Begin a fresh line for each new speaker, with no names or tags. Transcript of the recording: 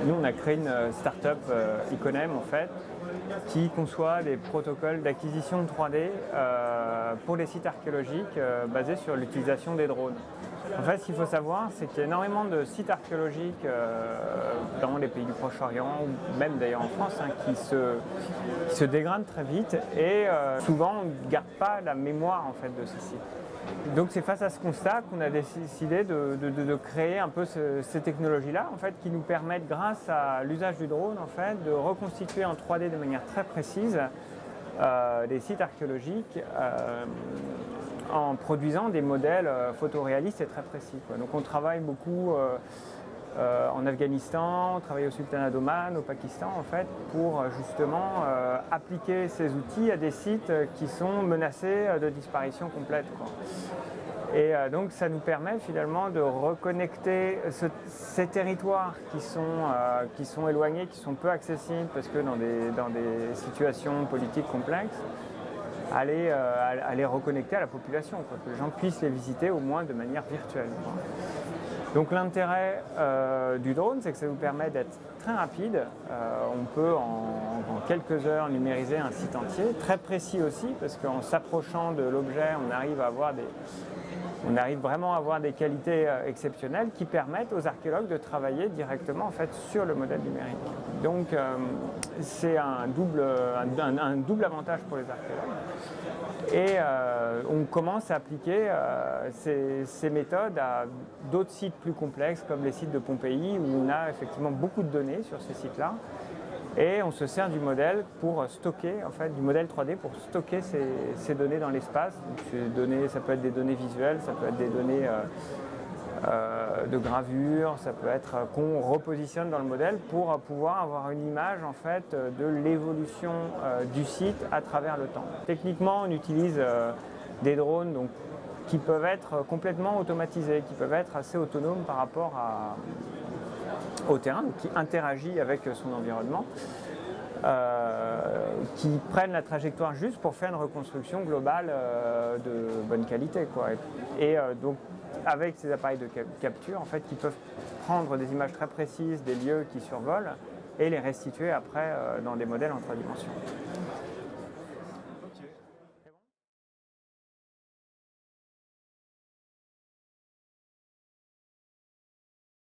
Nous, on a créé une start-up Iconem, en fait, qui conçoit des protocoles d'acquisition 3D pour les sites archéologiques basés sur l'utilisation des drones. En fait, ce qu'il faut savoir, c'est qu'il y a énormément de sites archéologiques dans les pays du Proche-Orient, ou même d'ailleurs en France, qui se dégradent très vite et souvent on ne garde pas la mémoire en fait, de ces sites. Donc c'est face à ce constat qu'on a décidé de créer un peu ces technologies-là en fait, qui nous permettent, grâce à l'usage du drone, en fait, de reconstituer en 3D de manière très précise des sites archéologiques en produisant des modèles photoréalistes et très précis, quoi. Donc on travaille beaucoup en Afghanistan, on travaille au Sultanat d'Oman, au Pakistan en fait, pour justement appliquer ces outils à des sites qui sont menacés de disparition complète, quoi. Et donc ça nous permet finalement de reconnecter ces territoires qui sont éloignés, qui sont peu accessibles parce que dans des situations politiques complexes, à les reconnecter à la population, quoi, que les gens puissent les visiter au moins de manière virtuelle, quoi. Donc l'intérêt du drone, c'est que ça nous permet d'être très rapide. On peut en quelques heures numériser un site entier, très précis aussi, parce qu'en s'approchant de l'objet, on arrive vraiment à avoir des qualités exceptionnelles qui permettent aux archéologues de travailler directement en fait, sur le modèle numérique. Donc c'est un double avantage pour les archéologues. Et on commence à appliquer ces méthodes à d'autres sites plus complexes comme les sites de Pompéi où on a effectivement beaucoup de données sur ces sites-là. Et on se sert du modèle pour stocker, en fait, du modèle 3D pour stocker ces données dans l'espace. Ces données, ça peut être des données visuelles, ça peut être des données de gravure, ça peut être qu'on repositionne dans le modèle pour pouvoir avoir une image en fait de l'évolution du site à travers le temps. Techniquement, on utilise des drones donc, qui peuvent être complètement automatisés, qui peuvent être assez autonomes par rapport au terrain, donc qui interagit avec son environnement, qui prennent la trajectoire juste pour faire une reconstruction globale de bonne qualité, quoi. Et donc avec ces appareils de capture, en fait, qui peuvent prendre des images très précises des lieux qui survolent et les restituer après dans des modèles en 3 dimensions.